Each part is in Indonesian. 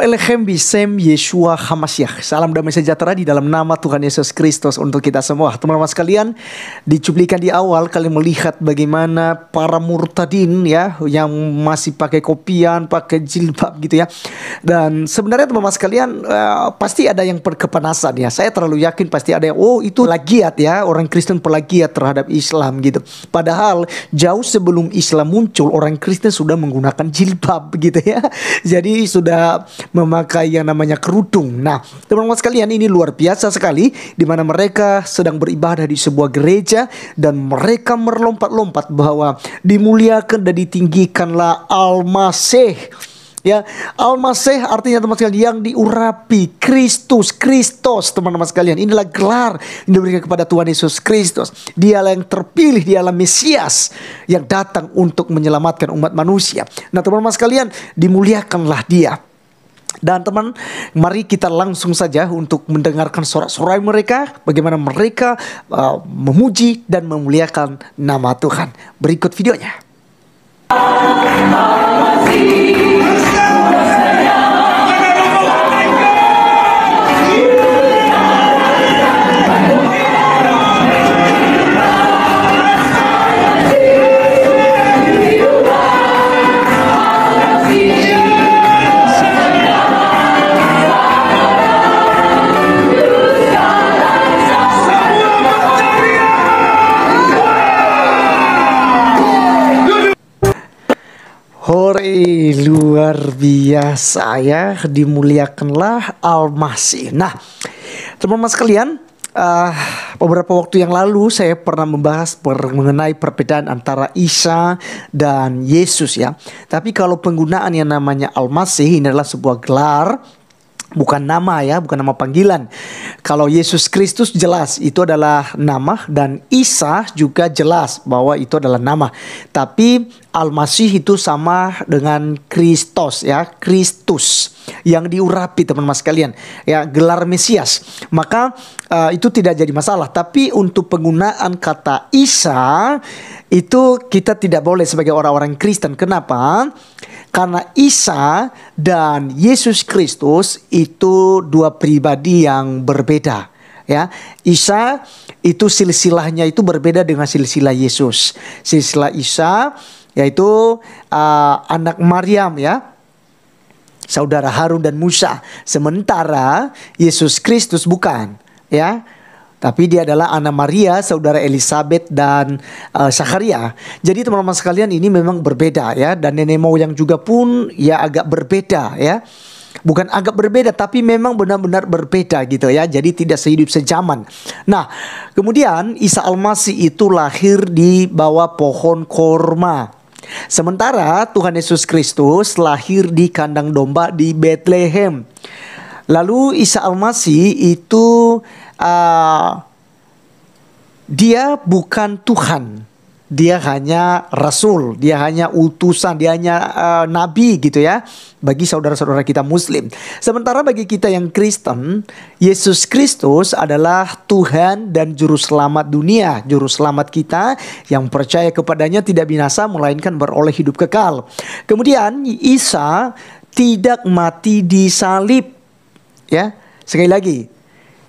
Shalom Elechem Bisem Yeshua Hamasiah. Salam damai sejahtera di dalam nama Tuhan Yesus Kristus untuk kita semua. Teman-teman sekalian, di cuplikan di awal kalian melihat bagaimana para murtadin ya, yang masih pakai kopian, pakai jilbab gitu ya. Dan sebenarnya teman-teman sekalian, pasti ada yang berkepanasan ya. Saya terlalu yakin pasti ada yang, oh itu plagiat ya, orang Kristen plagiat terhadap Islam gitu. Padahal jauh sebelum Islam muncul, orang Kristen sudah menggunakan jilbab gitu ya. Jadi sudah memakai yang namanya kerudung. Nah, teman-teman sekalian, ini luar biasa sekali, di mana mereka sedang beribadah di sebuah gereja dan mereka melompat-lompat bahwa dimuliakan dan ditinggikanlah Al-Masih. Ya, Al-Masih artinya teman sekalian yang diurapi, Kristus, teman-teman sekalian. Inilah gelar yang diberikan kepada Tuhan Yesus Kristus. Dialah yang terpilih, dialah Mesias yang datang untuk menyelamatkan umat manusia. Nah, teman-teman sekalian, dimuliakanlah dia. Dan teman, mari kita langsung saja untuk mendengarkan sorak-sorai mereka, bagaimana mereka memuji dan memuliakan nama Tuhan. Berikut videonya. Hore, luar biasa ya, dimuliakanlah Al-Masih. Nah, teman-teman sekalian, beberapa waktu yang lalu saya pernah membahas mengenai perbedaan antara Isa dan Yesus ya. Tapi kalau penggunaan yang namanya Al-Masih, ini adalah sebuah gelar, bukan nama ya, bukan nama panggilan. Kalau Yesus Kristus jelas itu adalah nama, dan Isa juga jelas bahwa itu adalah nama. Tapi Al-Masih itu sama dengan Kristus ya, Kristus yang diurapi teman-teman sekalian ya, gelar Mesias. Maka itu tidak jadi masalah. Tapi untuk penggunaan kata Isa itu kita tidak boleh sebagai orang-orang Kristen. Kenapa? Karena Isa dan Yesus Kristus itu dua pribadi yang berbeda ya. Isa itu silsilahnya itu berbeda dengan silsilah Yesus. Silsilah Isa yaitu anak Maryam ya, saudara Harun dan Musa. Sementara Yesus Kristus bukan ya, tapi dia adalah anak Maria, saudara Elizabeth dan Zakaria. Jadi teman-teman sekalian, ini memang berbeda ya. Dan nenek moyang juga pun ya agak berbeda ya. Bukan agak berbeda, tapi memang benar-benar berbeda gitu ya. Jadi tidak sehidup sejaman. Nah, kemudian Isa Al-Masih itu lahir di bawah pohon korma. Sementara Tuhan Yesus Kristus lahir di kandang domba di Bethlehem. Lalu Isa Al-Masih itu dia bukan Tuhan. Dia hanya rasul, dia hanya utusan, dia hanya nabi gitu ya, bagi saudara-saudara kita Muslim. Sementara bagi kita yang Kristen, Yesus Kristus adalah Tuhan dan Juru Selamat dunia. Juru Selamat kita yang percaya kepadanya tidak binasa, melainkan beroleh hidup kekal. Kemudian Isa tidak mati di salib ya. Sekali lagi,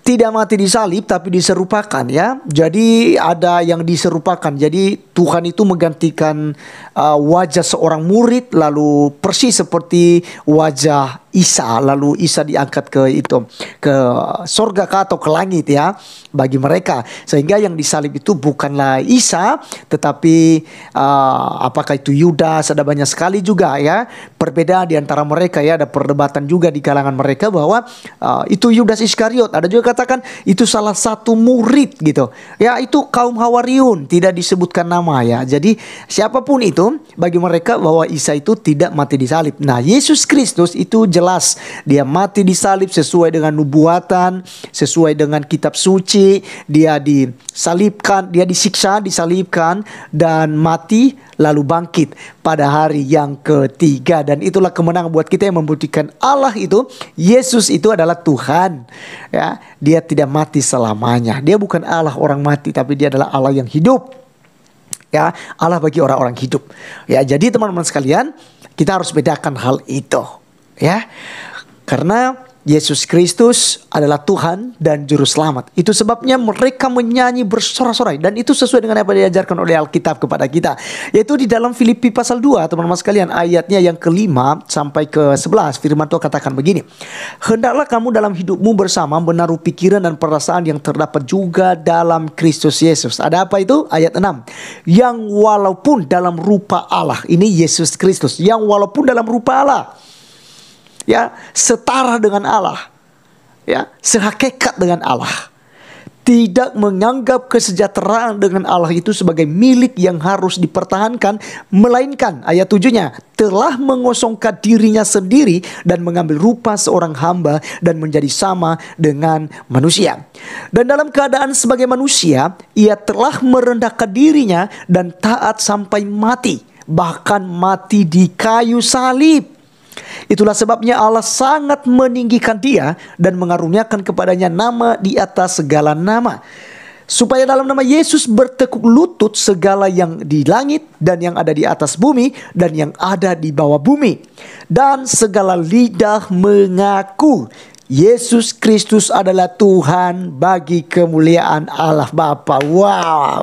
tidak mati di salib tapi diserupakan ya. Jadi ada yang diserupakan. Jadi Tuhan itu menggantikan wajah seorang murid, lalu persis seperti wajah Isa. Lalu Isa diangkat ke sorga atau ke langit ya, bagi mereka. Sehingga yang disalib itu bukanlah Isa, tetapi apakah itu Yudas. Ada banyak sekali juga ya perbedaan di antara mereka ya. Ada perdebatan juga di kalangan mereka bahwa itu Yudas Iskariot. Ada juga katakan itu salah satu murid gitu ya. Itu kaum Hawariun, tidak disebutkan nama ya. Jadi siapapun itu, bagi mereka bahwa Isa itu tidak mati di salib. Nah, Yesus Kristus itu jelas dia mati di salib sesuai dengan nubuatan, sesuai dengan kitab suci. Dia disalibkan, dia disiksa, disalibkan dan mati, lalu bangkit pada hari yang ketiga. Dan itulah kemenangan buat kita yang membuktikan Allah itu, Yesus itu adalah Tuhan ya. Dia tidak mati selamanya. Dia bukan Allah orang mati, tapi dia adalah Allah yang hidup ya, Allah bagi orang-orang hidup ya. Jadi teman-teman sekalian, kita harus bedakan hal itu ya. Karena Yesus Kristus adalah Tuhan dan Juru Selamat. Itu sebabnya mereka menyanyi bersorak-sorai. Dan itu sesuai dengan apa yang diajarkan oleh Alkitab kepada kita. Yaitu di dalam Filipi pasal 2, teman-teman sekalian, ayatnya yang ke-5 sampai ke-11. Firman Tuhan katakan begini. Hendaklah kamu dalam hidupmu bersama menaruh pikiran dan perasaan yang terdapat juga dalam Kristus Yesus. Ada apa itu? Ayat 6. Yang walaupun dalam rupa Allah. Ini Yesus Kristus. Yang walaupun dalam rupa Allah, ya, setara dengan Allah, ya, sehakikat dengan Allah, tidak menganggap kesejahteraan dengan Allah itu sebagai milik yang harus dipertahankan, melainkan ayat 7-nya telah mengosongkan dirinya sendiri dan mengambil rupa seorang hamba dan menjadi sama dengan manusia. Dan dalam keadaan sebagai manusia, ia telah merendahkan dirinya dan taat sampai mati, bahkan mati di kayu salib. Itulah sebabnya Allah sangat meninggikan dia dan mengaruniakan kepadanya nama di atas segala nama, supaya dalam nama Yesus bertekuk lutut segala yang di langit dan yang ada di atas bumi dan yang ada di bawah bumi, dan segala lidah mengaku Yesus Kristus adalah Tuhan bagi kemuliaan Allah Bapa. Wow.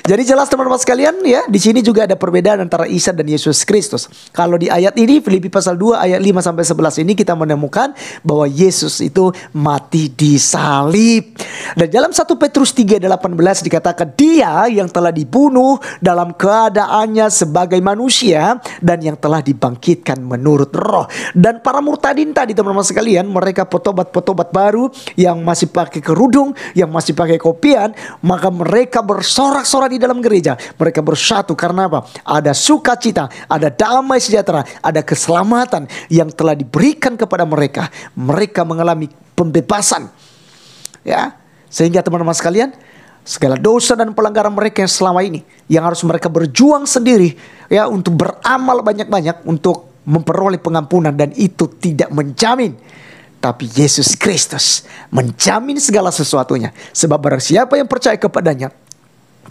Jadi jelas teman-teman sekalian, ya, di sini juga ada perbedaan antara Isa dan Yesus Kristus. Kalau di ayat ini Filipi pasal 2 ayat 5 sampai 11 ini kita menemukan bahwa Yesus itu mati di salib. Dan dalam 1 Petrus 3:18 dikatakan dia yang telah dibunuh dalam keadaannya sebagai manusia dan yang telah dibangkitkan menurut roh. Dan para murtadin tadi teman-teman sekalian, mereka petobat-petobat baru yang masih pakai kerudung, yang masih pakai kopian, maka mereka bersorak-sorai di dalam gereja. Mereka bersatu karena apa? Ada sukacita, ada damai sejahtera, ada keselamatan yang telah diberikan kepada mereka. Mereka mengalami pembebasan. Ya, sehingga teman-teman sekalian, segala dosa dan pelanggaran mereka yang selama ini, yang harus mereka berjuang sendiri, ya, untuk beramal banyak-banyak untuk memperoleh pengampunan, dan itu tidak menjamin. Tapi Yesus Kristus menjamin segala sesuatunya. Sebab barang siapa yang percaya kepadanya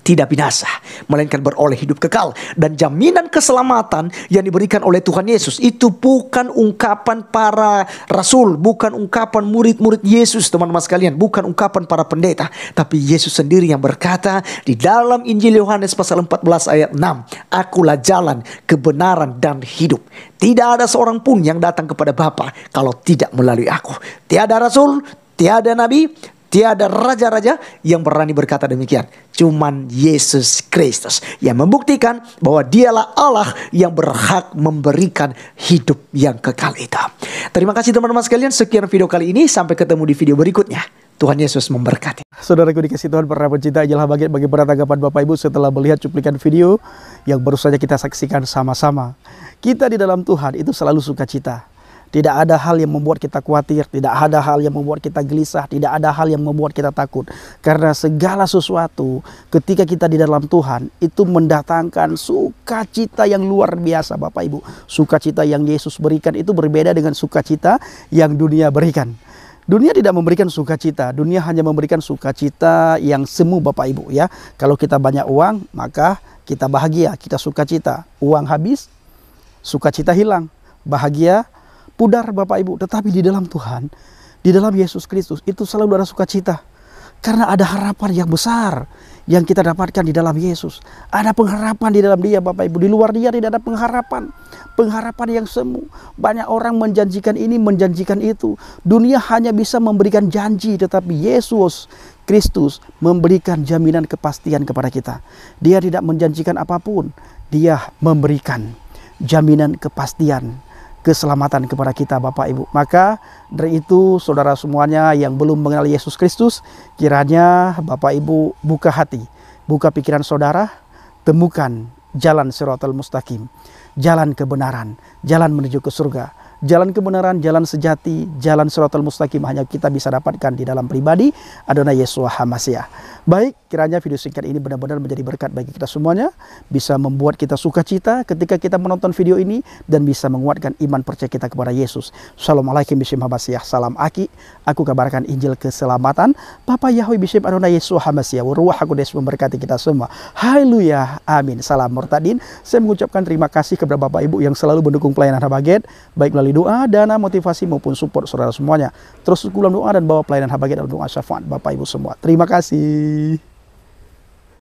tidak binasa, melainkan beroleh hidup kekal. Dan jaminan keselamatan yang diberikan oleh Tuhan Yesus itu bukan ungkapan para rasul, bukan ungkapan murid-murid Yesus teman-teman sekalian, bukan ungkapan para pendeta, tapi Yesus sendiri yang berkata di dalam Injil Yohanes pasal 14 ayat 6, Akulah jalan, kebenaran dan hidup. Tidak ada seorang pun yang datang kepada Bapa kalau tidak melalui aku. Tiada rasul, tiada nabi, tiada raja-raja yang berani berkata demikian. Cuman Yesus Kristus yang membuktikan bahwa dialah Allah yang berhak memberikan hidup yang kekal itu. Terima kasih teman-teman sekalian. Sekian video kali ini. Sampai ketemu di video berikutnya. Tuhan Yesus memberkati. Saudaraku dikasih Tuhan, para pencinta Ajalah Baget, bagaimana tanggapan Bapak Ibu setelah melihat cuplikan video yang baru saja kita saksikan sama-sama? Kita di dalam Tuhan itu selalu sukacita. Tidak ada hal yang membuat kita khawatir, tidak ada hal yang membuat kita gelisah, tidak ada hal yang membuat kita takut. Karena segala sesuatu ketika kita di dalam Tuhan itu mendatangkan sukacita yang luar biasa Bapak Ibu. Sukacita yang Yesus berikan itu berbeda dengan sukacita yang dunia berikan. Dunia tidak memberikan sukacita, dunia hanya memberikan sukacita yang semu Bapak Ibu ya. Kalau kita banyak uang, maka kita bahagia, kita sukacita. Uang habis, sukacita hilang, bahagia pudar Bapak Ibu. Tetapi di dalam Tuhan, di dalam Yesus Kristus itu selalu ada sukacita. Karena ada harapan yang besar yang kita dapatkan di dalam Yesus. Ada pengharapan di dalam Dia Bapak Ibu. Di luar Dia tidak ada pengharapan. Pengharapan yang semu. Banyak orang menjanjikan ini, menjanjikan itu. Dunia hanya bisa memberikan janji, tetapi Yesus Kristus memberikan jaminan kepastian kepada kita. Dia tidak menjanjikan apapun. Dia memberikan jaminan kepastian, keselamatan kepada kita Bapak Ibu. Maka dari itu saudara semuanya yang belum mengenal Yesus Kristus, kiranya Bapak Ibu buka hati, buka pikiran saudara, temukan jalan Shiratal Mustaqim, jalan kebenaran, jalan menuju ke surga. Jalan kebenaran, jalan sejati, jalan Shiratal Mustaqim hanya kita bisa dapatkan di dalam pribadi Adonai Yeshua HaMashiach. Baik, kiranya video singkat ini benar-benar menjadi berkat bagi kita semuanya, bisa membuat kita sukacita ketika kita menonton video ini, dan bisa menguatkan iman percaya kita kepada Yesus. Assalamualaikum Bishim HaMashiach. Salam Aki, aku kabarkan Injil keselamatan. Papa Yahweh Bishim Adonai Yeshua HaMashiach. Ruach HaKodes memberkati kita semua. Haleluya, amin. Salam Murtadin. Saya mengucapkan terima kasih kepada Bapak Ibu yang selalu mendukung pelayanan Baget, baik melalui melalui doa, dana, motivasi maupun support saudara semuanya. Terus dalam doa dan bawa pelayanan Habagat dalam doa syafaat Bapak Ibu semua. Terima kasih.